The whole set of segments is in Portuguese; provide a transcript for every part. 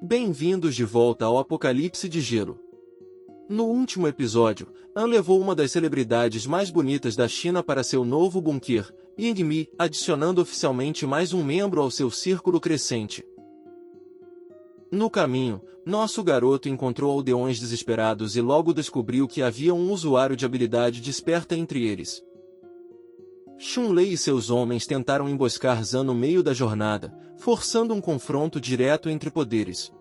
Bem-vindos de volta ao Apocalipse de Gelo. No último episódio, An levou uma das celebridades mais bonitas da China para seu novo bunker, Ying Mi, adicionando oficialmente mais um membro ao seu círculo crescente. No caminho, nosso garoto encontrou aldeões desesperados e logo descobriu que havia um usuário de habilidade desperta entre eles. Chun-Lei e seus homens tentaram emboscar Zan no meio da jornada, forçando um confronto direto entre poderes.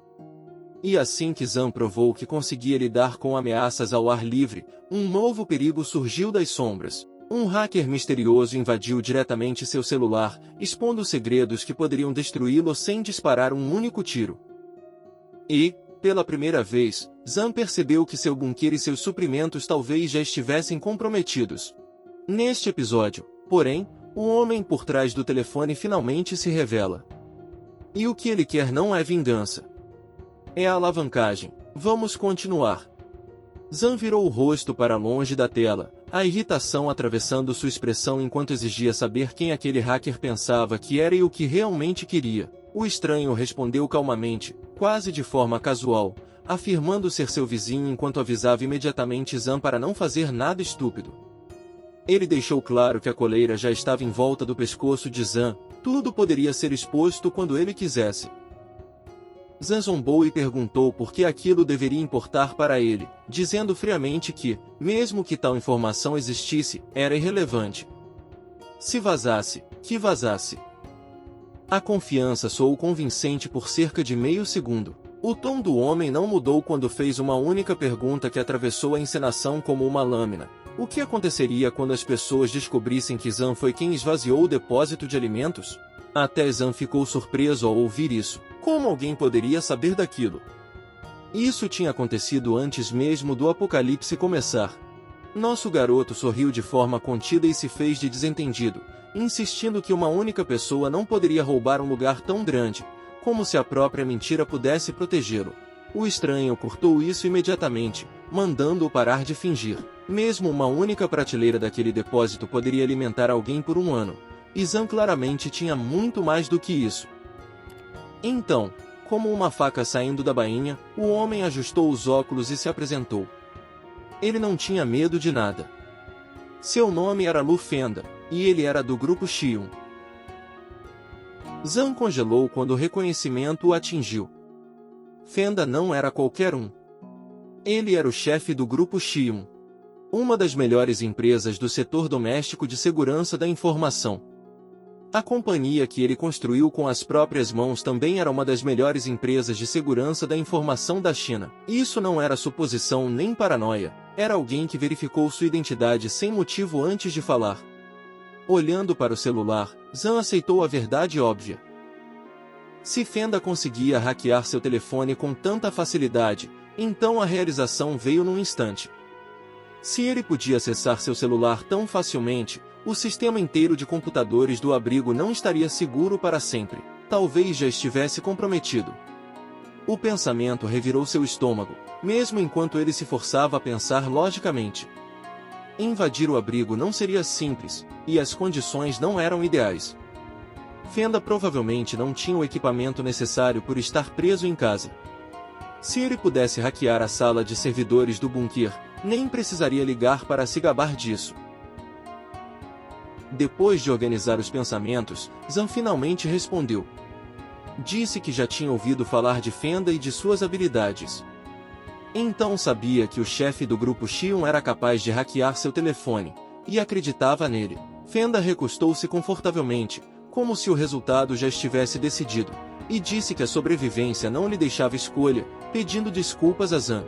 E assim que Zan provou que conseguia lidar com ameaças ao ar livre, um novo perigo surgiu das sombras. Um hacker misterioso invadiu diretamente seu celular, expondo segredos que poderiam destruí-lo sem disparar um único tiro. E, pela primeira vez, Zan percebeu que seu bunker e seus suprimentos talvez já estivessem comprometidos. Neste episódio, porém, o homem por trás do telefone finalmente se revela. E o que ele quer não é vingança. É a alavancagem. Vamos continuar. Zan virou o rosto para longe da tela, a irritação atravessando sua expressão enquanto exigia saber quem aquele hacker pensava que era e o que realmente queria. O estranho respondeu calmamente, quase de forma casual, afirmando ser seu vizinho enquanto avisava imediatamente Zan para não fazer nada estúpido. Ele deixou claro que a coleira já estava em volta do pescoço de Zan, tudo poderia ser exposto quando ele quisesse. Zan zombou e perguntou por que aquilo deveria importar para ele, dizendo friamente que, mesmo que tal informação existisse, era irrelevante. Se vazasse, que vazasse. A confiança soou convincente por cerca de meio segundo. O tom do homem não mudou quando fez uma única pergunta que atravessou a encenação como uma lâmina. O que aconteceria quando as pessoas descobrissem que Zan foi quem esvaziou o depósito de alimentos? Até Zan ficou surpreso ao ouvir isso. Como alguém poderia saber daquilo? Isso tinha acontecido antes mesmo do apocalipse começar. Nosso garoto sorriu de forma contida e se fez de desentendido, insistindo que uma única pessoa não poderia roubar um lugar tão grande, como se a própria mentira pudesse protegê-lo. O estranho cortou isso imediatamente, mandando-o parar de fingir. Mesmo uma única prateleira daquele depósito poderia alimentar alguém por um ano. E Zan claramente tinha muito mais do que isso. Então, como uma faca saindo da bainha, o homem ajustou os óculos e se apresentou. Ele não tinha medo de nada. Seu nome era Lu Fenda, e ele era do grupo Xion. Zan congelou quando o reconhecimento o atingiu. Fenda não era qualquer um. Ele era o chefe do grupo Xion, uma das melhores empresas do setor doméstico de segurança da informação. A companhia que ele construiu com as próprias mãos também era uma das melhores empresas de segurança da informação da China. Isso não era suposição nem paranoia, era alguém que verificou sua identidade sem motivo antes de falar. Olhando para o celular, Zan aceitou a verdade óbvia. Se Fenda conseguia hackear seu telefone com tanta facilidade, então a realização veio num instante. Se ele podia acessar seu celular tão facilmente, o sistema inteiro de computadores do abrigo não estaria seguro para sempre. Talvez já estivesse comprometido. O pensamento revirou seu estômago, mesmo enquanto ele se forçava a pensar logicamente. Invadir o abrigo não seria simples, e as condições não eram ideais. Fenda provavelmente não tinha o equipamento necessário por estar preso em casa. Se ele pudesse hackear a sala de servidores do bunker, nem precisaria ligar para se gabar disso. Depois de organizar os pensamentos, Zan finalmente respondeu. Disse que já tinha ouvido falar de Fenda e de suas habilidades. Então sabia que o chefe do grupo Xion era capaz de hackear seu telefone, e acreditava nele. Fenda recostou-se confortavelmente, como se o resultado já estivesse decidido, e disse que a sobrevivência não lhe deixava escolha, pedindo desculpas a Zan.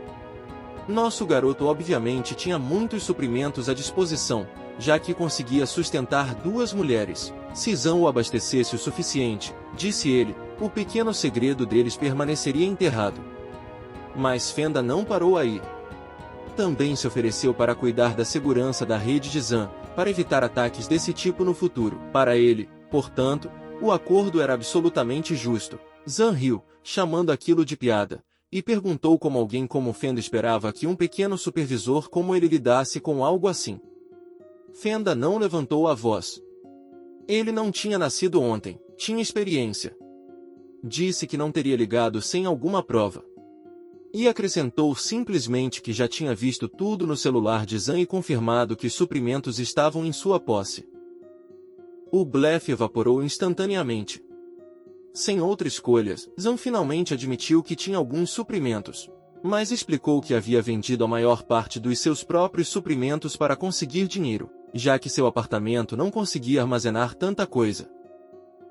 Nosso garoto obviamente tinha muitos suprimentos à disposição, já que conseguia sustentar 2 mulheres. Se Zan o abastecesse o suficiente, disse ele, o pequeno segredo deles permaneceria enterrado. Mas Fenda não parou aí. Também se ofereceu para cuidar da segurança da rede de Zan, para evitar ataques desse tipo no futuro. Para ele, portanto, o acordo era absolutamente justo. Zan riu, chamando aquilo de piada, e perguntou como alguém como Fenda esperava que um pequeno supervisor como ele lidasse com algo assim. Fenda não levantou a voz. Ele não tinha nascido ontem, tinha experiência. disse que não teria ligado sem alguma prova. E acrescentou simplesmente que já tinha visto tudo no celular de Zhang e confirmado que os suprimentos estavam em sua posse. O blefe evaporou instantaneamente. Sem outra escolha, Zhang finalmente admitiu que tinha alguns suprimentos, mas explicou que havia vendido a maior parte dos seus próprios suprimentos para conseguir dinheiro, já que seu apartamento não conseguia armazenar tanta coisa.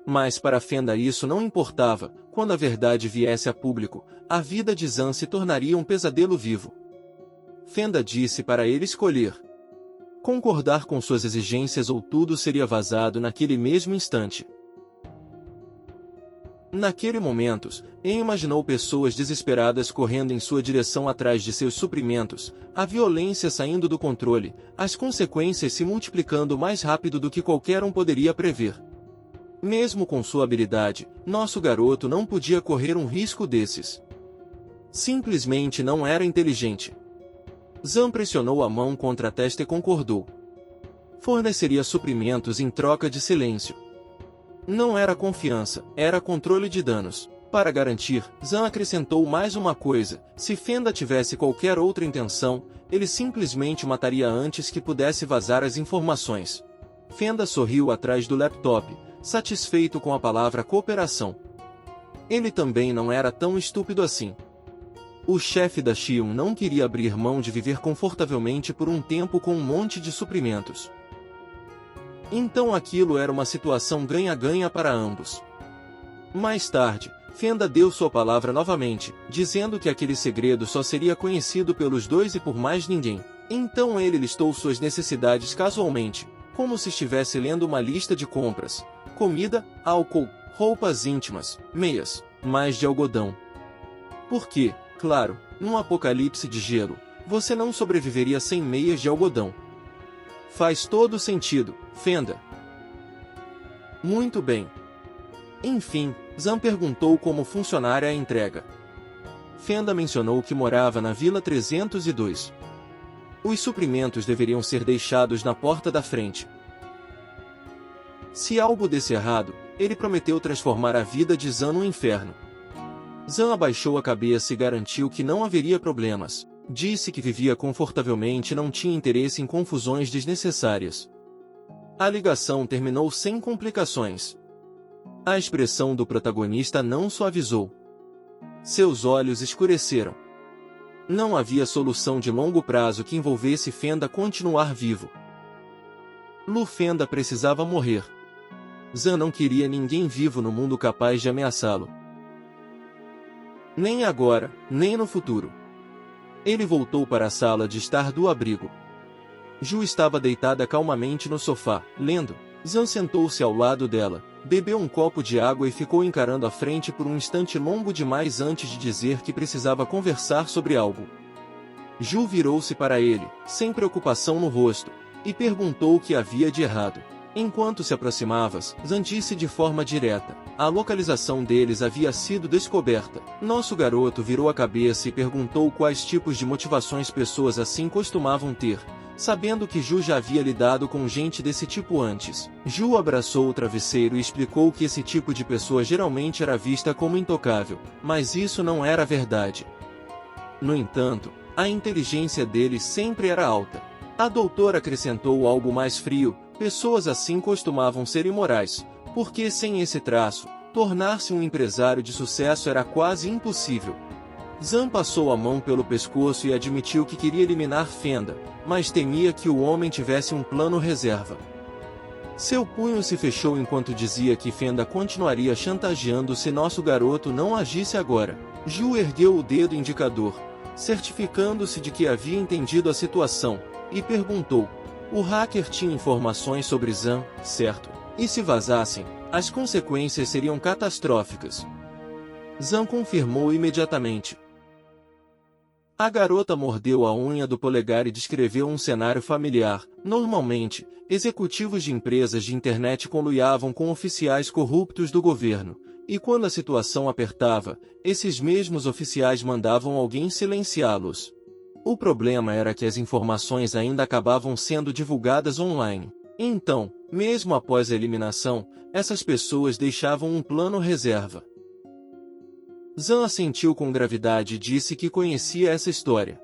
Mas para Fenda isso não importava, quando a verdade viesse a público, a vida de Zhang se tornaria um pesadelo vivo. Fenda disse para ele escolher: concordar com suas exigências ou tudo seria vazado naquele mesmo instante. Naquele momento, Em imaginou pessoas desesperadas correndo em sua direção atrás de seus suprimentos, a violência saindo do controle, as consequências se multiplicando mais rápido do que qualquer um poderia prever. Mesmo com sua habilidade, nosso garoto não podia correr um risco desses. Simplesmente não era inteligente. Zhang pressionou a mão contra a testa e concordou. Forneceria suprimentos em troca de silêncio. Não era confiança, era controle de danos. Para garantir, Zhang acrescentou mais uma coisa: se Fenda tivesse qualquer outra intenção, ele simplesmente mataria antes que pudesse vazar as informações. Fenda sorriu atrás do laptop, satisfeito com a palavra cooperação. Ele também não era tão estúpido assim. O chefe da Xion não queria abrir mão de viver confortavelmente por um tempo com um monte de suprimentos. Então aquilo era uma situação ganha-ganha para ambos. Mais tarde, Fenda deu sua palavra novamente, dizendo que aquele segredo só seria conhecido pelos dois e por mais ninguém. Então ele listou suas necessidades casualmente, como se estivesse lendo uma lista de compras: comida, álcool, roupas íntimas, meias, mais de algodão. Porque, claro, num apocalipse de gelo, você não sobreviveria sem meias de algodão. Faz todo sentido, Fenda. Muito bem. Enfim, Zhang perguntou como funcionaria a entrega. Fenda mencionou que morava na Vila 302. Os suprimentos deveriam ser deixados na porta da frente. Se algo desse errado, ele prometeu transformar a vida de Zhang no inferno. Zhang abaixou a cabeça e garantiu que não haveria problemas. Disse que vivia confortavelmente e não tinha interesse em confusões desnecessárias. A ligação terminou sem complicações. A expressão do protagonista não suavizou. Seus olhos escureceram. Não havia solução de longo prazo que envolvesse Fenda continuar vivo. Lu Fenda precisava morrer. Zhang não queria ninguém vivo no mundo capaz de ameaçá-lo. Nem agora, nem no futuro. Ele voltou para a sala de estar do abrigo. Ju estava deitada calmamente no sofá, lendo. Zhang sentou-se ao lado dela, bebeu um copo de água e ficou encarando a frente por um instante longo demais antes de dizer que precisava conversar sobre algo. Ju virou-se para ele, sem preocupação no rosto, e perguntou o que havia de errado. Enquanto se aproximavas, Zhang disse de forma direta: a localização deles havia sido descoberta. Nosso garoto virou a cabeça e perguntou quais tipos de motivações pessoas assim costumavam ter, sabendo que Ju já havia lidado com gente desse tipo antes. Ju abraçou o travesseiro e explicou que esse tipo de pessoa geralmente era vista como intocável, mas isso não era verdade. No entanto, a inteligência deles sempre era alta. A doutora acrescentou algo mais frio: pessoas assim costumavam ser imorais, porque sem esse traço, tornar-se um empresário de sucesso era quase impossível. Zhang passou a mão pelo pescoço e admitiu que queria eliminar Fenda, mas temia que o homem tivesse um plano reserva. Seu punho se fechou enquanto dizia que Fenda continuaria chantageando se nosso garoto não agisse agora. Ju ergueu o dedo indicador, certificando-se de que havia entendido a situação, e perguntou: o hacker tinha informações sobre Zhang, certo? E se vazassem, as consequências seriam catastróficas. Zhang confirmou imediatamente. A garota mordeu a unha do polegar e descreveu um cenário familiar. Normalmente, executivos de empresas de internet conluiavam com oficiais corruptos do governo, e quando a situação apertava, esses mesmos oficiais mandavam alguém silenciá-los. O problema era que as informações ainda acabavam sendo divulgadas online. Então, mesmo após a eliminação, essas pessoas deixavam um plano reserva. Zan assentiu com gravidade e disse que conhecia essa história.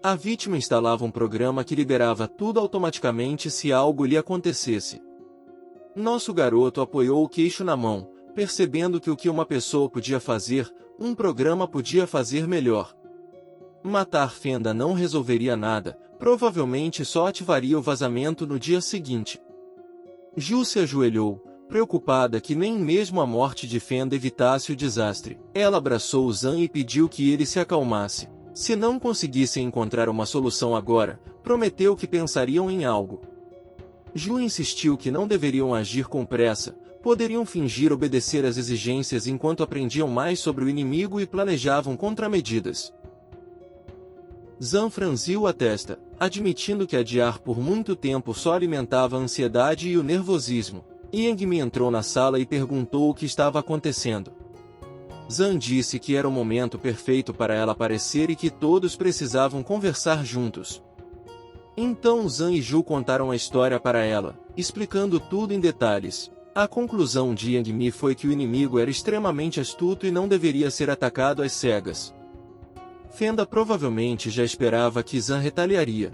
A vítima instalava um programa que liberava tudo automaticamente se algo lhe acontecesse. Nosso garoto apoiou o queixo na mão, percebendo que o que uma pessoa podia fazer, um programa podia fazer melhor. Matar Fenda não resolveria nada, provavelmente só ativaria o vazamento no dia seguinte. Ju se ajoelhou, preocupada que nem mesmo a morte de Fenda evitasse o desastre. Ela abraçou Zan e pediu que ele se acalmasse. Se não conseguissem encontrar uma solução agora, prometeu que pensariam em algo. Ju insistiu que não deveriam agir com pressa, poderiam fingir obedecer às exigências enquanto aprendiam mais sobre o inimigo e planejavam contramedidas. Zan franziu a testa, admitindo que adiar por muito tempo só alimentava a ansiedade e o nervosismo. Yang-mi entrou na sala e perguntou o que estava acontecendo. Zan disse que era o momento perfeito para ela aparecer e que todos precisavam conversar juntos. Então Zan e Ju contaram a história para ela, explicando tudo em detalhes. A conclusão de Yang-mi foi que o inimigo era extremamente astuto e não deveria ser atacado às cegas. Fenda provavelmente já esperava que Zan retaliaria.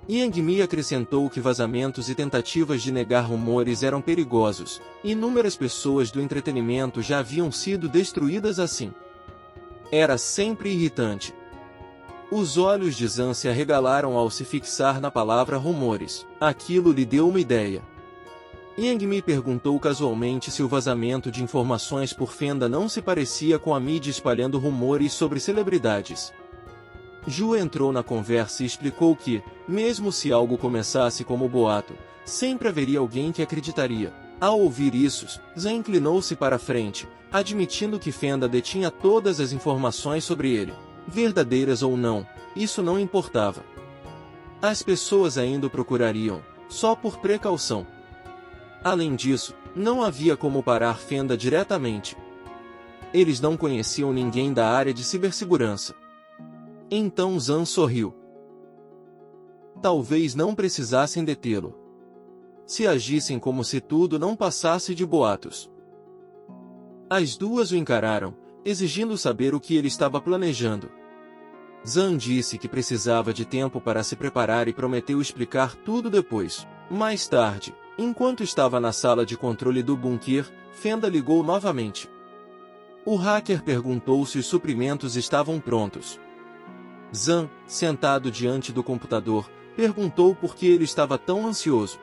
Yang-mi acrescentou que vazamentos e tentativas de negar rumores eram perigosos, e inúmeras pessoas do entretenimento já haviam sido destruídas assim. Era sempre irritante. Os olhos de Zan se arregalaram ao se fixar na palavra rumores. Aquilo lhe deu uma ideia. Yang-mi perguntou casualmente se o vazamento de informações por Fenda não se parecia com a mídia espalhando rumores sobre celebridades. Ju entrou na conversa e explicou que, mesmo se algo começasse como boato, sempre haveria alguém que acreditaria. Ao ouvir isso, Zan inclinou-se para a frente, admitindo que Fenda detinha todas as informações sobre ele. Verdadeiras ou não, isso não importava. As pessoas ainda o procurariam, só por precaução. Além disso, não havia como parar Fenda diretamente. Eles não conheciam ninguém da área de cibersegurança. Então Zan sorriu. Talvez não precisassem detê-lo. Se agissem como se tudo não passasse de boatos. As duas o encararam, exigindo saber o que ele estava planejando. Zan disse que precisava de tempo para se preparar e prometeu explicar tudo depois. Mais tarde, enquanto estava na sala de controle do bunker, Fenda ligou novamente. O hacker perguntou se os suprimentos estavam prontos. Zan, sentado diante do computador, perguntou por que ele estava tão ansioso.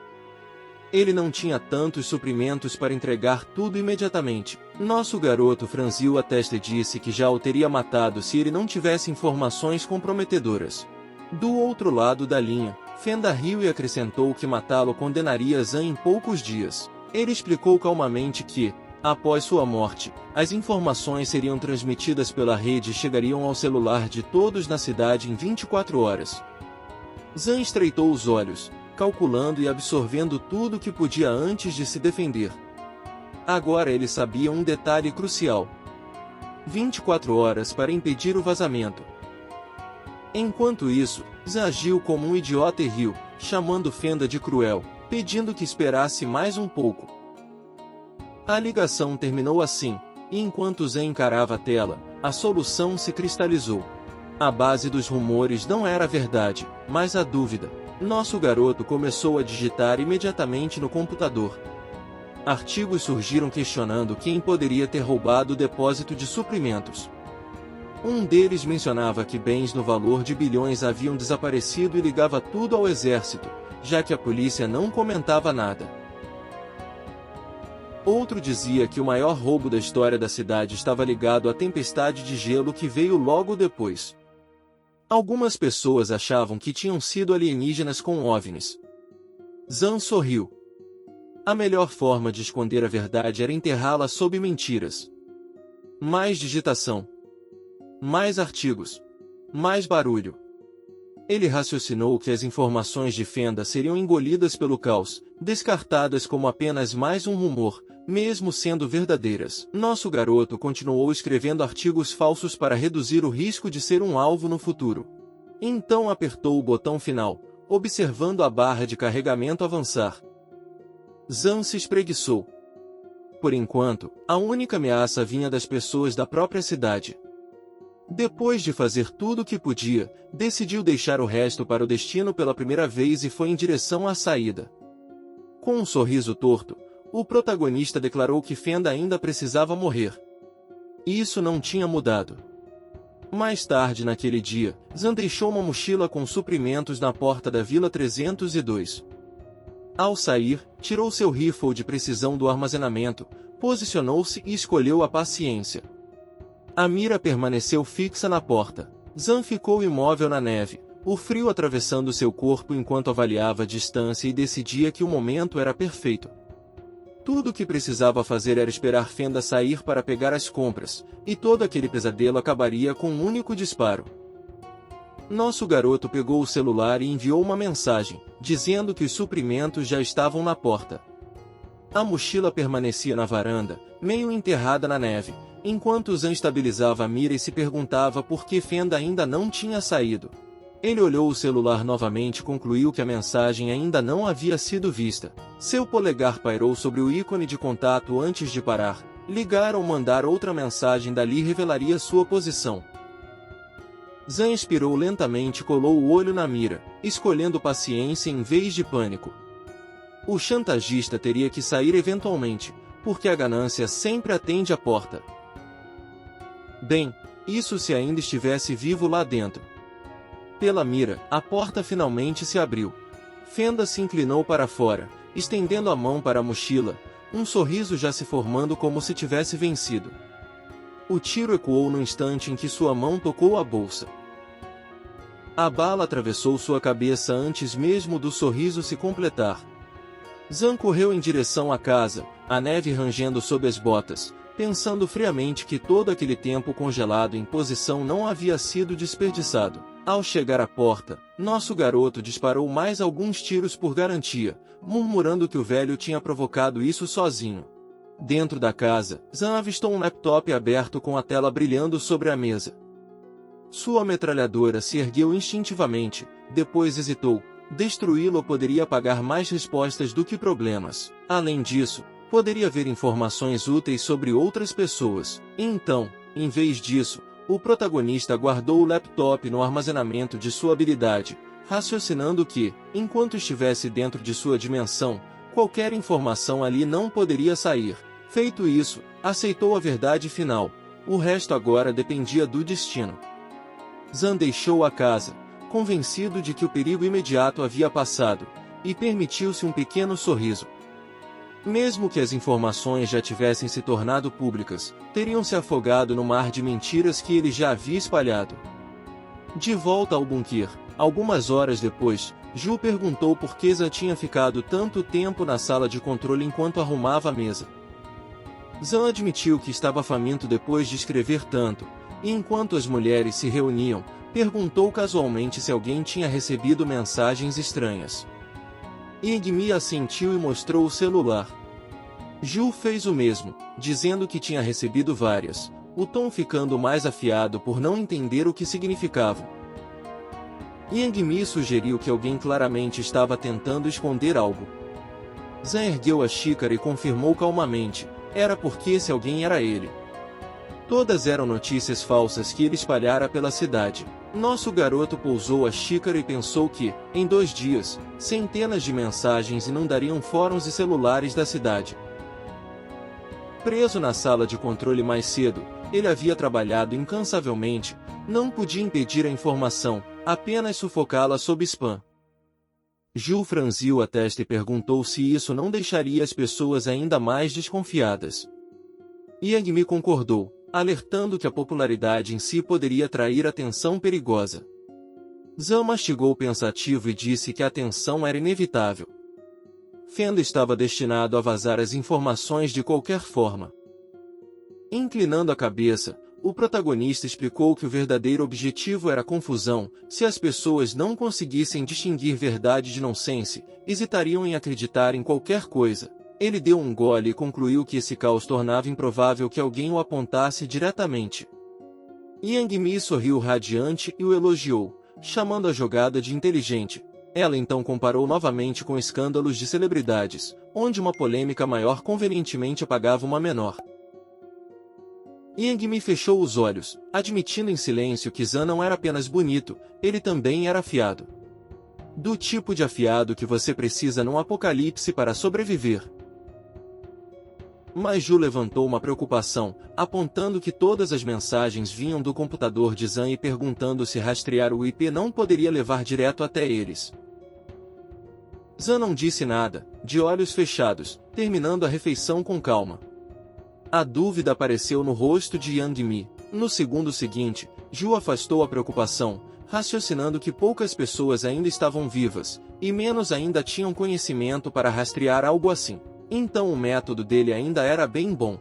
Ele não tinha tantos suprimentos para entregar tudo imediatamente. Nosso garoto franziu a testa e disse que já o teria matado se ele não tivesse informações comprometedoras. Do outro lado da linha, Fenda riu e acrescentou que matá-lo condenaria Zan em poucos dias. Ele explicou calmamente que, após sua morte, as informações seriam transmitidas pela rede e chegariam ao celular de todos na cidade em 24 horas. Zan estreitou os olhos, calculando e absorvendo tudo o que podia antes de se defender. Agora ele sabia um detalhe crucial. 24 horas para impedir o vazamento. Enquanto isso, Zan agiu como um idiota e riu, chamando Fenda de cruel, pedindo que esperasse mais um pouco. A ligação terminou assim, e enquanto Zan encarava a tela, a solução se cristalizou. A base dos rumores não era a verdade, mas a dúvida. Nosso garoto começou a digitar imediatamente no computador. Artigos surgiram questionando quem poderia ter roubado o depósito de suprimentos. Um deles mencionava que bens no valor de bilhões haviam desaparecido e ligava tudo ao exército, já que a polícia não comentava nada. Outro dizia que o maior roubo da história da cidade estava ligado à tempestade de gelo que veio logo depois. Algumas pessoas achavam que tinham sido alienígenas com OVNIs. Zan sorriu. A melhor forma de esconder a verdade era enterrá-la sob mentiras. Mais digitação. Mais artigos. Mais barulho. Ele raciocinou que as informações de Fenda seriam engolidas pelo caos, descartadas como apenas mais um rumor, mesmo sendo verdadeiras. Nosso garoto continuou escrevendo artigos falsos para reduzir o risco de ser um alvo no futuro. Então apertou o botão final, observando a barra de carregamento avançar. Zan se espreguiçou. por enquanto, a única ameaça vinha das pessoas da própria cidade. Depois de fazer tudo o que podia, decidiu deixar o resto para o destino pela primeira vez e foi em direção à saída. Com um sorriso torto, o protagonista declarou que Fenda ainda precisava morrer. E isso não tinha mudado. Mais tarde naquele dia, Zan deixou uma mochila com suprimentos na porta da Vila 302. Ao sair, tirou seu rifle de precisão do armazenamento, posicionou-se e escolheu a paciência. A mira permaneceu fixa na porta. Zan ficou imóvel na neve, o frio atravessando seu corpo enquanto avaliava a distância e decidia que o momento era perfeito. Tudo o que precisava fazer era esperar Fenda sair para pegar as compras, e todo aquele pesadelo acabaria com um único disparo. Nosso garoto pegou o celular e enviou uma mensagem, dizendo que os suprimentos já estavam na porta. A mochila permanecia na varanda, meio enterrada na neve, enquanto Zan estabilizava a mira e se perguntava por que Fenda ainda não tinha saído. Ele olhou o celular novamente e concluiu que a mensagem ainda não havia sido vista. Seu polegar pairou sobre o ícone de contato antes de parar. Ligar ou mandar outra mensagem dali revelaria sua posição. Zan expirou lentamente e colou o olho na mira, escolhendo paciência em vez de pânico. O chantagista teria que sair eventualmente, porque a ganância sempre atende à porta. Bem, isso se ainda estivesse vivo lá dentro. Pela mira, a porta finalmente se abriu. Fenda se inclinou para fora, estendendo a mão para a mochila, um sorriso já se formando como se tivesse vencido. O tiro ecoou no instante em que sua mão tocou a bolsa. A bala atravessou sua cabeça antes mesmo do sorriso se completar. Zan correu em direção à casa, a neve rangendo sob as botas, pensando friamente que todo aquele tempo congelado em posição não havia sido desperdiçado. Ao chegar à porta, nosso garoto disparou mais alguns tiros por garantia, murmurando que o velho tinha provocado isso sozinho. Dentro da casa, Zan avistou um laptop aberto com a tela brilhando sobre a mesa. Sua metralhadora se ergueu instintivamente, depois hesitou. Destruí-lo poderia apagar mais respostas do que problemas. Além disso, poderia ver informações úteis sobre outras pessoas. Então, em vez disso, o protagonista guardou o laptop no armazenamento de sua habilidade, raciocinando que, enquanto estivesse dentro de sua dimensão, qualquer informação ali não poderia sair. Feito isso, aceitou a verdade final. O resto agora dependia do destino. Zan deixou a casa, convencido de que o perigo imediato havia passado, e permitiu-se um pequeno sorriso. Mesmo que as informações já tivessem se tornado públicas, teriam se afogado no mar de mentiras que ele já havia espalhado. De volta ao bunker, algumas horas depois, Ju perguntou por que Zan tinha ficado tanto tempo na sala de controle enquanto arrumava a mesa. Zan admitiu que estava faminto depois de escrever tanto, e enquanto as mulheres se reuniam, perguntou casualmente se alguém tinha recebido mensagens estranhas. Yingmi assentiu e mostrou o celular. Ju fez o mesmo, dizendo que tinha recebido várias, o tom ficando mais afiado por não entender o que significavam. Yingmi sugeriu que alguém claramente estava tentando esconder algo. Zan ergueu a xícara e confirmou calmamente, era porque esse alguém era ele. Todas eram notícias falsas que ele espalhara pela cidade. Nosso garoto pousou a xícara e pensou que, em 2 dias, centenas de mensagens inundariam fóruns e celulares da cidade. Preso na sala de controle mais cedo, ele havia trabalhado incansavelmente, não podia impedir a informação, apenas sufocá-la sob spam. Gil franziu a testa e perguntou se isso não deixaria as pessoas ainda mais desconfiadas. Yangmi concordou, alertando que a popularidade em si poderia atrair atenção perigosa. Zan mastigou pensativo e disse que a atenção era inevitável. Fenda estava destinado a vazar as informações de qualquer forma. Inclinando a cabeça, o protagonista explicou que o verdadeiro objetivo era a confusão. Se as pessoas não conseguissem distinguir verdade de nonsense, hesitariam em acreditar em qualquer coisa. Ele deu um gole e concluiu que esse caos tornava improvável que alguém o apontasse diretamente. Yangmi sorriu radiante e o elogiou, chamando a jogada de inteligente. Ela então comparou novamente com escândalos de celebridades, onde uma polêmica maior convenientemente apagava uma menor. Yang Mi fechou os olhos, admitindo em silêncio que Zhan não era apenas bonito, ele também era afiado. Do tipo de afiado que você precisa num apocalipse para sobreviver. Mas Ju levantou uma preocupação, apontando que todas as mensagens vinham do computador de Zhan e perguntando se rastrear o IP não poderia levar direto até eles. Zhan não disse nada, de olhos fechados, terminando a refeição com calma. A dúvida apareceu no rosto de Yang Mi. No segundo seguinte, Ju afastou a preocupação, raciocinando que poucas pessoas ainda estavam vivas, e menos ainda tinham conhecimento para rastrear algo assim. Então o método dele ainda era bem bom.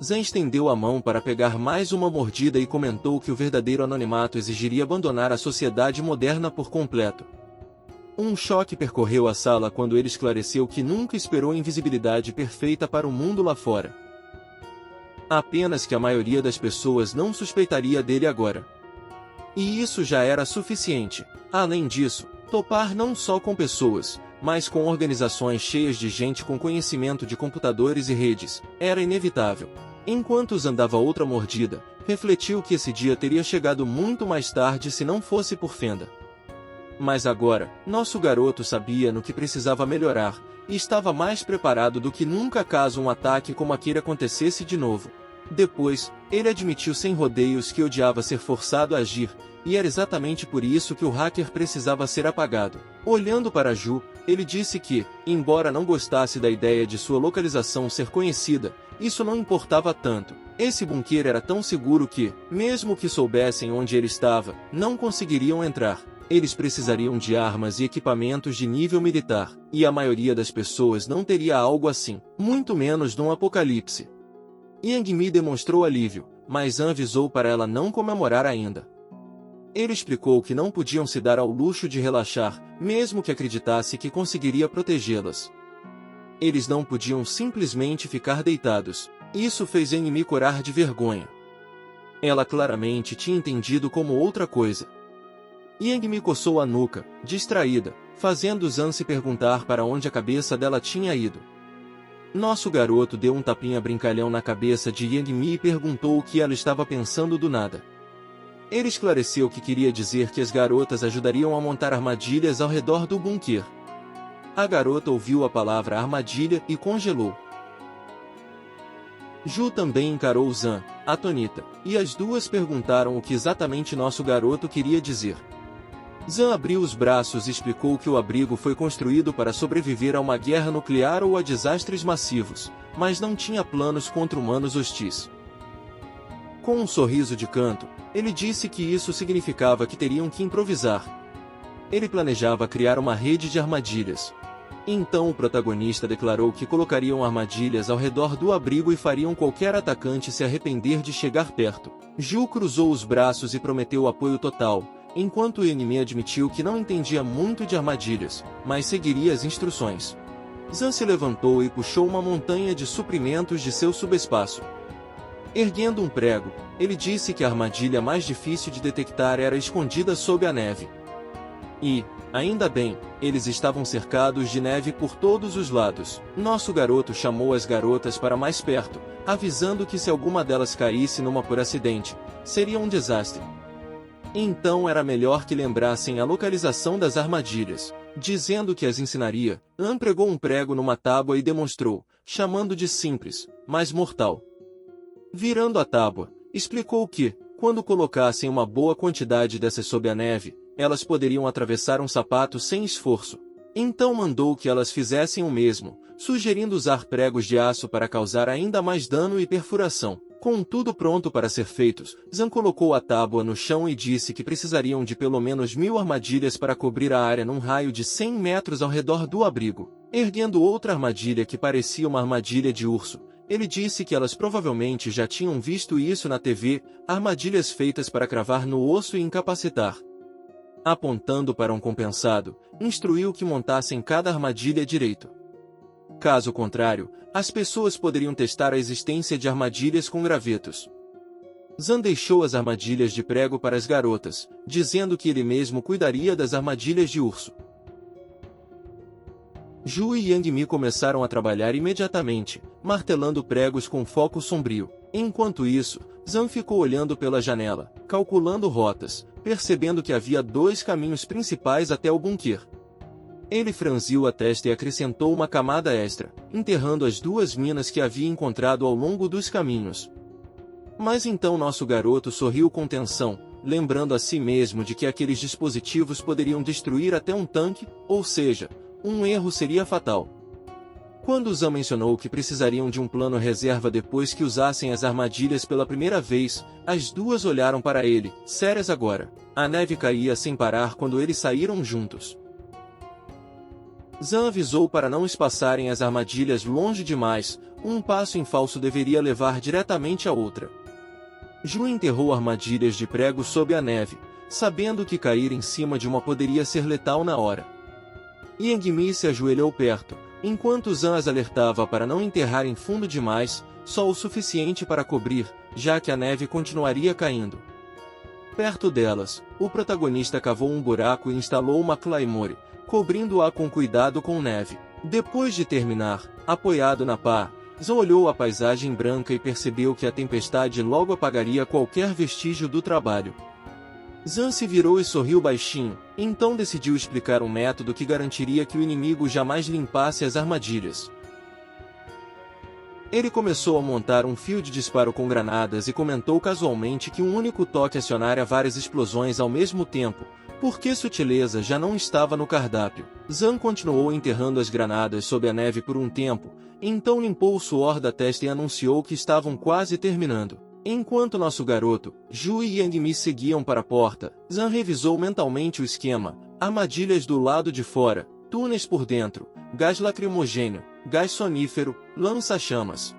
Zhan estendeu a mão para pegar mais uma mordida e comentou que o verdadeiro anonimato exigiria abandonar a sociedade moderna por completo. Um choque percorreu a sala quando ele esclareceu que nunca esperou invisibilidade perfeita para o mundo lá fora. Apenas que a maioria das pessoas não suspeitaria dele agora. E isso já era suficiente. Além disso, topar não só com pessoas, mas com organizações cheias de gente com conhecimento de computadores e redes, era inevitável. Enquanto Zhan dava outra mordida, refletiu que esse dia teria chegado muito mais tarde se não fosse por Fenda. Mas agora, nosso garoto sabia no que precisava melhorar, e estava mais preparado do que nunca caso um ataque como aquele acontecesse de novo. Depois, ele admitiu sem rodeios que odiava ser forçado a agir, e era exatamente por isso que o hacker precisava ser apagado. Olhando para Ju, ele disse que, embora não gostasse da ideia de sua localização ser conhecida, isso não importava tanto. Esse bunker era tão seguro que, mesmo que soubessem onde ele estava, não conseguiriam entrar. Eles precisariam de armas e equipamentos de nível militar, e a maioria das pessoas não teria algo assim, muito menos num apocalipse. Yang Mi demonstrou alívio, mas Zhan avisou para ela não comemorar ainda. Ele explicou que não podiam se dar ao luxo de relaxar, mesmo que acreditasse que conseguiria protegê-las. Eles não podiam simplesmente ficar deitados. Isso fez Yang Mi corar de vergonha. Ela claramente tinha entendido como outra coisa. Yang Mi coçou a nuca, distraída, fazendo Zhan se perguntar para onde a cabeça dela tinha ido. Nosso garoto deu um tapinha brincalhão na cabeça de Yang Mi e perguntou o que ela estava pensando do nada. Ele esclareceu que queria dizer que as garotas ajudariam a montar armadilhas ao redor do bunker. A garota ouviu a palavra armadilha e congelou. Ju também encarou Zhan, atônita, e as duas perguntaram o que exatamente nosso garoto queria dizer. Zhan abriu os braços e explicou que o abrigo foi construído para sobreviver a uma guerra nuclear ou a desastres massivos, mas não tinha planos contra humanos hostis. Com um sorriso de canto, ele disse que isso significava que teriam que improvisar. Ele planejava criar uma rede de armadilhas. Então o protagonista declarou que colocariam armadilhas ao redor do abrigo e fariam qualquer atacante se arrepender de chegar perto. Ju cruzou os braços e prometeu apoio total, enquanto o Yang Mi admitiu que não entendia muito de armadilhas, mas seguiria as instruções. Zhan se levantou e puxou uma montanha de suprimentos de seu subespaço. Erguendo um prego, ele disse que a armadilha mais difícil de detectar era escondida sob a neve. E, ainda bem, eles estavam cercados de neve por todos os lados. Nosso garoto chamou as garotas para mais perto, avisando que se alguma delas caísse numa por acidente, seria um desastre. Então era melhor que lembrassem a localização das armadilhas, dizendo que as ensinaria. Zhan pregou um prego numa tábua e demonstrou, chamando de simples, mas mortal. Virando a tábua, explicou que, quando colocassem uma boa quantidade dessas sob a neve, elas poderiam atravessar um sapato sem esforço. Então mandou que elas fizessem o mesmo, sugerindo usar pregos de aço para causar ainda mais dano e perfuração. Com tudo pronto para ser feitos, Zhan colocou a tábua no chão e disse que precisariam de pelo menos 1000 armadilhas para cobrir a área num raio de 100 metros ao redor do abrigo. Erguendo outra armadilha que parecia uma armadilha de urso, ele disse que elas provavelmente já tinham visto isso na TV, armadilhas feitas para cravar no osso e incapacitar. Apontando para um compensado, instruiu que montassem cada armadilha direito. Caso contrário, as pessoas poderiam testar a existência de armadilhas com gravetos. Zhan deixou as armadilhas de prego para as garotas, dizendo que ele mesmo cuidaria das armadilhas de urso. Ju e Yang Mi começaram a trabalhar imediatamente, martelando pregos com foco sombrio. Enquanto isso, Zhang ficou olhando pela janela, calculando rotas, percebendo que havia 2 caminhos principais até o bunker. Ele franziu a testa e acrescentou uma camada extra, enterrando as 2 minas que havia encontrado ao longo dos caminhos. Mas então nosso garoto sorriu com tensão, lembrando a si mesmo de que aqueles dispositivos poderiam destruir até um tanque, ou seja, um erro seria fatal. Quando Zhang mencionou que precisariam de um plano reserva depois que usassem as armadilhas pela primeira vez, as 2 olharam para ele, sérias agora. A neve caía sem parar quando eles saíram juntos. Zhang avisou para não espaçarem as armadilhas longe demais, um passo em falso deveria levar diretamente a outra. Ju enterrou armadilhas de prego sob a neve, sabendo que cair em cima de uma poderia ser letal na hora. Yang Mi se ajoelhou perto, enquanto Zhang as alertava para não enterrarem fundo demais, só o suficiente para cobrir, já que a neve continuaria caindo. Perto delas, o protagonista cavou um buraco e instalou uma Claymore, cobrindo-a com cuidado com neve. Depois de terminar, apoiado na pá, Zhang olhou a paisagem branca e percebeu que a tempestade logo apagaria qualquer vestígio do trabalho. Zhang se virou e sorriu baixinho, então decidiu explicar um método que garantiria que o inimigo jamais limpasse as armadilhas. Ele começou a montar um fio de disparo com granadas e comentou casualmente que um único toque acionaria várias explosões ao mesmo tempo, porque sutileza já não estava no cardápio. Zhang continuou enterrando as granadas sob a neve por um tempo, então limpou o suor da testa e anunciou que estavam quase terminando. Enquanto nosso garoto, Ju e Yang Mi seguiam para a porta, Zhang revisou mentalmente o esquema: armadilhas do lado de fora, túneis por dentro, gás lacrimogêneo, gás sonífero, lança-chamas.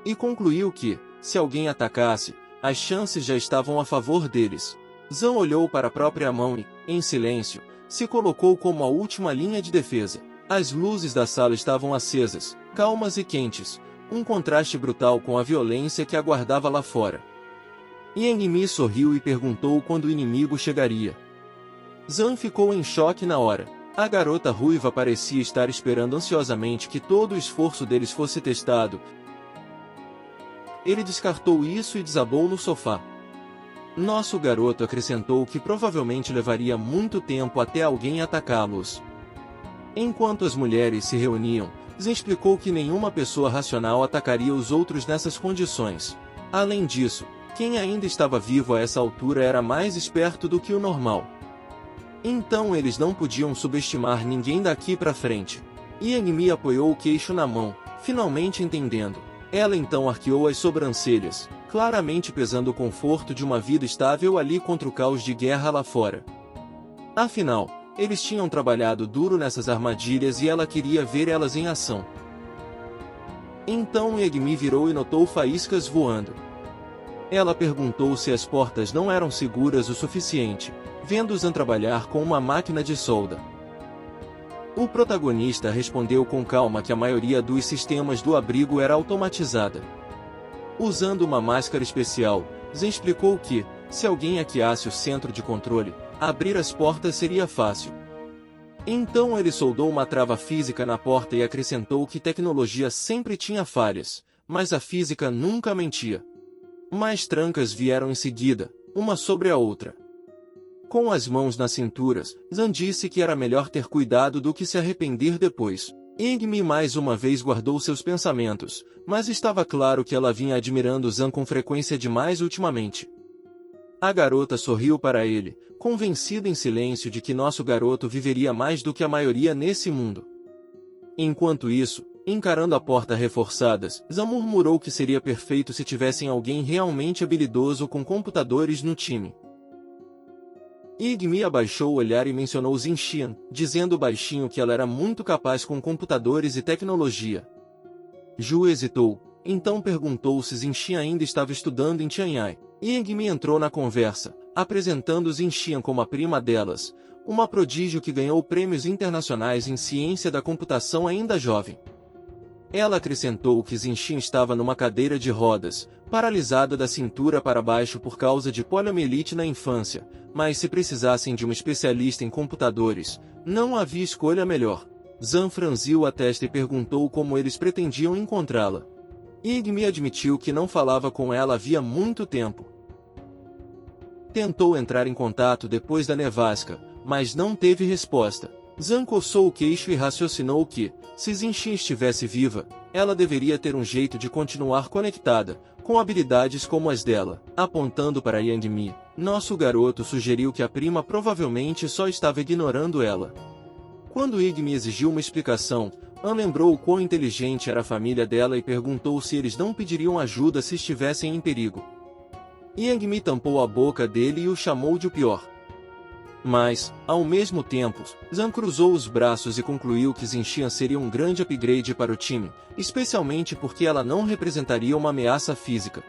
E concluiu que, se alguém atacasse, as chances já estavam a favor deles. Zhang olhou para a própria mão e, em silêncio, se colocou como a última linha de defesa. As luzes da sala estavam acesas, calmas e quentes, um contraste brutal com a violência que aguardava lá fora. Yang Mi sorriu e perguntou quando o inimigo chegaria. Zhang ficou em choque na hora. A garota ruiva parecia estar esperando ansiosamente que todo o esforço deles fosse testado. Ele descartou isso e desabou no sofá. Nosso garoto acrescentou que provavelmente levaria muito tempo até alguém atacá-los. Enquanto as mulheres se reuniam, Zhang explicou que nenhuma pessoa racional atacaria os outros nessas condições. Além disso, quem ainda estava vivo a essa altura era mais esperto do que o normal. Então eles não podiam subestimar ninguém daqui para frente. Yang Mi apoiou o queixo na mão, finalmente entendendo. Ela então arqueou as sobrancelhas, claramente pesando o conforto de uma vida estável ali contra o caos de guerra lá fora. Afinal, eles tinham trabalhado duro nessas armadilhas e ela queria ver elas em ação. Então Yang Mi virou e notou faíscas voando. Ela perguntou se as portas não eram seguras o suficiente, vendo Zhang trabalhar com uma máquina de solda. O protagonista respondeu com calma que a maioria dos sistemas do abrigo era automatizada. Usando uma máscara especial, Zhang explicou que, se alguém hackeasse o centro de controle, abrir as portas seria fácil. Então ele soldou uma trava física na porta e acrescentou que tecnologia sempre tinha falhas, mas a física nunca mentia. Mais trancas vieram em seguida, uma sobre a outra. Com as mãos nas cinturas, Zhang disse que era melhor ter cuidado do que se arrepender depois. Yang Mi mais uma vez guardou seus pensamentos, mas estava claro que ela vinha admirando Zhang com frequência demais ultimamente. A garota sorriu para ele, convencida em silêncio de que nosso garoto viveria mais do que a maioria nesse mundo. Enquanto isso, encarando a porta reforçadas, Zhang murmurou que seria perfeito se tivessem alguém realmente habilidoso com computadores no time. Yang Mi abaixou o olhar e mencionou Xinxian, dizendo baixinho que ela era muito capaz com computadores e tecnologia. Ju hesitou, então perguntou se Xinxian ainda estava estudando em Tianyai. Yang Mi entrou na conversa, apresentando Xinxian como a prima delas, uma prodígio que ganhou prêmios internacionais em ciência da computação ainda jovem. Ela acrescentou que Xinxian estava numa cadeira de rodas, paralisada da cintura para baixo por causa de poliomielite na infância, mas se precisassem de um especialista em computadores, não havia escolha melhor. Zan franziu a testa e perguntou como eles pretendiam encontrá-la. Igmi admitiu que não falava com ela havia muito tempo. Tentou entrar em contato depois da nevasca, mas não teve resposta. Zan coçou o queixo e raciocinou que, se Zinxin estivesse viva, ela deveria ter um jeito de continuar conectada, com habilidades como as dela. Apontando para Yang Mi, nosso garoto sugeriu que a prima provavelmente só estava ignorando ela. Quando Igmi exigiu uma explicação, An lembrou o quão inteligente era a família dela e perguntou se eles não pediriam ajuda se estivessem em perigo. Yang Mi tampou a boca dele e o chamou de o pior. Mas, ao mesmo tempo, Zan cruzou os braços e concluiu que Zinxian seria um grande upgrade para o time, especialmente porque ela não representaria uma ameaça física.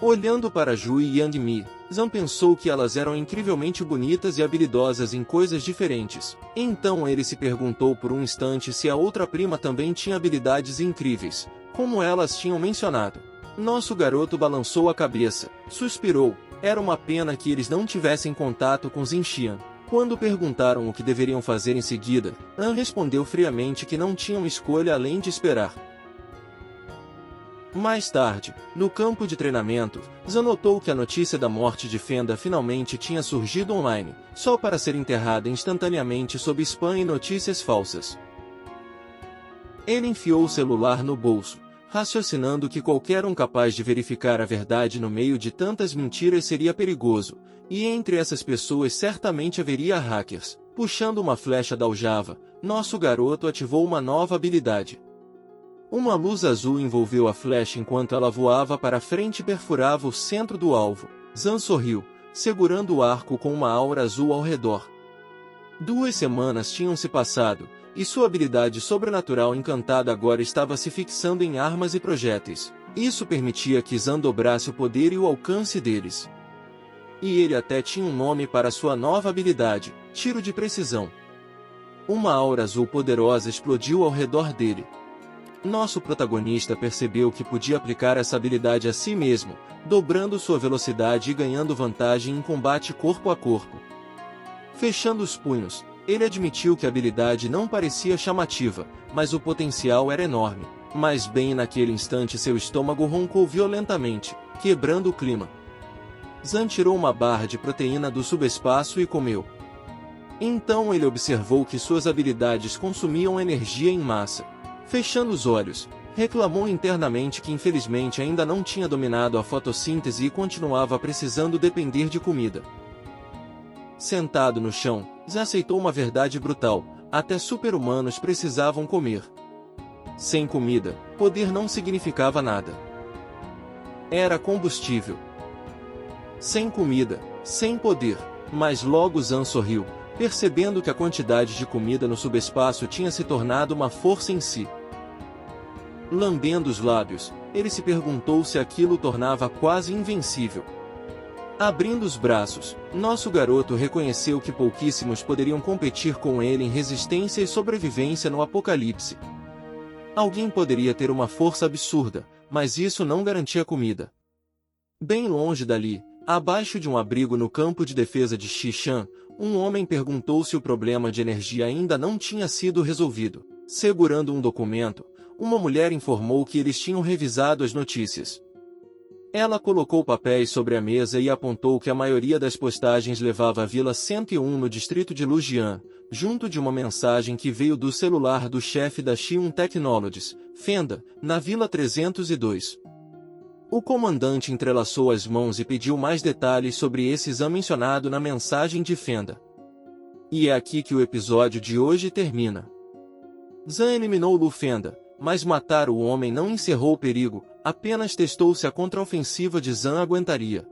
Olhando para Ju e Yang Mi, Zan pensou que elas eram incrivelmente bonitas e habilidosas em coisas diferentes. Então ele se perguntou por um instante se a outra prima também tinha habilidades incríveis, como elas tinham mencionado. Nosso garoto balançou a cabeça, suspirou. Era uma pena que eles não tivessem contato com Zinxian. Quando perguntaram o que deveriam fazer em seguida, An respondeu friamente que não tinham escolha além de esperar. Mais tarde, no campo de treinamento, Zan notou que a notícia da morte de Fenda finalmente tinha surgido online, só para ser enterrada instantaneamente sob spam e notícias falsas. Ele enfiou o celular no bolso, raciocinando que qualquer um capaz de verificar a verdade no meio de tantas mentiras seria perigoso, e entre essas pessoas certamente haveria hackers. Puxando uma flecha da aljava, nosso garoto ativou uma nova habilidade. Uma luz azul envolveu a flecha enquanto ela voava para frente e perfurava o centro do alvo. Zan sorriu, segurando o arco com uma aura azul ao redor. 2 semanas tinham se passado, e sua habilidade sobrenatural encantada agora estava se fixando em armas e projéteis. Isso permitia que Zan dobrasse o poder e o alcance deles. E ele até tinha um nome para sua nova habilidade, tiro de precisão. Uma aura azul poderosa explodiu ao redor dele. Nosso protagonista percebeu que podia aplicar essa habilidade a si mesmo, dobrando sua velocidade e ganhando vantagem em combate corpo a corpo. Fechando os punhos, ele admitiu que a habilidade não parecia chamativa, mas o potencial era enorme. Mas bem naquele instante seu estômago roncou violentamente, quebrando o clima. Zan tirou uma barra de proteína do subespaço e comeu. Então ele observou que suas habilidades consumiam energia em massa. Fechando os olhos, reclamou internamente que infelizmente ainda não tinha dominado a fotossíntese e continuava precisando depender de comida. Sentado no chão, Zan aceitou uma verdade brutal: até super-humanos precisavam comer. Sem comida, poder não significava nada. Era combustível. Sem comida, sem poder. Mas logo Zan sorriu, percebendo que a quantidade de comida no subespaço tinha se tornado uma força em si. Lambendo os lábios, ele se perguntou se aquilo o tornava quase invencível. Abrindo os braços, nosso garoto reconheceu que pouquíssimos poderiam competir com ele em resistência e sobrevivência no apocalipse. Alguém poderia ter uma força absurda, mas isso não garantia comida. Bem longe dali, abaixo de um abrigo no campo de defesa de Xishan, um homem perguntou se o problema de energia ainda não tinha sido resolvido. Segurando um documento, uma mulher informou que eles tinham revisado as notícias. Ela colocou papéis sobre a mesa e apontou que a maioria das postagens levava à Vila 101 no distrito de Lujian, junto de uma mensagem que veio do celular do chefe da Xiun Technologies, Fenda, na Vila 302. O comandante entrelaçou as mãos e pediu mais detalhes sobre esse exame mencionado na mensagem de Fenda. E é aqui que o episódio de hoje termina. Zan eliminou Lu Fenda, mas matar o homem não encerrou o perigo, apenas testou se a contraofensiva de Zan aguentaria.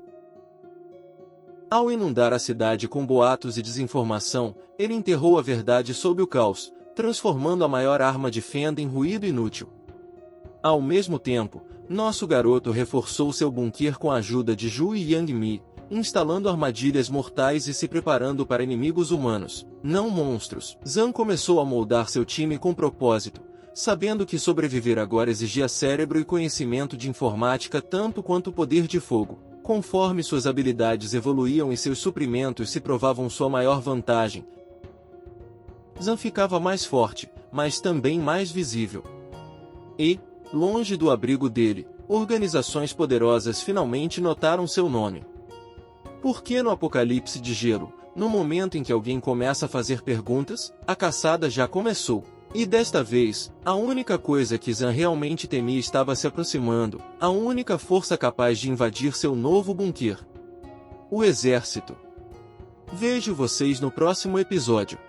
Ao inundar a cidade com boatos e desinformação, ele enterrou a verdade sob o caos, transformando a maior arma de Fenda em ruído inútil. Ao mesmo tempo, nosso garoto reforçou seu bunker com a ajuda de Ju e Yang Mi, instalando armadilhas mortais e se preparando para inimigos humanos, não monstros. Zan começou a moldar seu time com propósito, sabendo que sobreviver agora exigia cérebro e conhecimento de informática tanto quanto poder de fogo. Conforme suas habilidades evoluíam e seus suprimentos se provavam sua maior vantagem, Zan ficava mais forte, mas também mais visível. E, longe do abrigo dele, organizações poderosas finalmente notaram seu nome. Porque no Apocalipse de Gelo, no momento em que alguém começa a fazer perguntas, a caçada já começou. E desta vez, a única coisa que Zan realmente temia estava se aproximando, a única força capaz de invadir seu novo bunker. O exército. Vejo vocês no próximo episódio.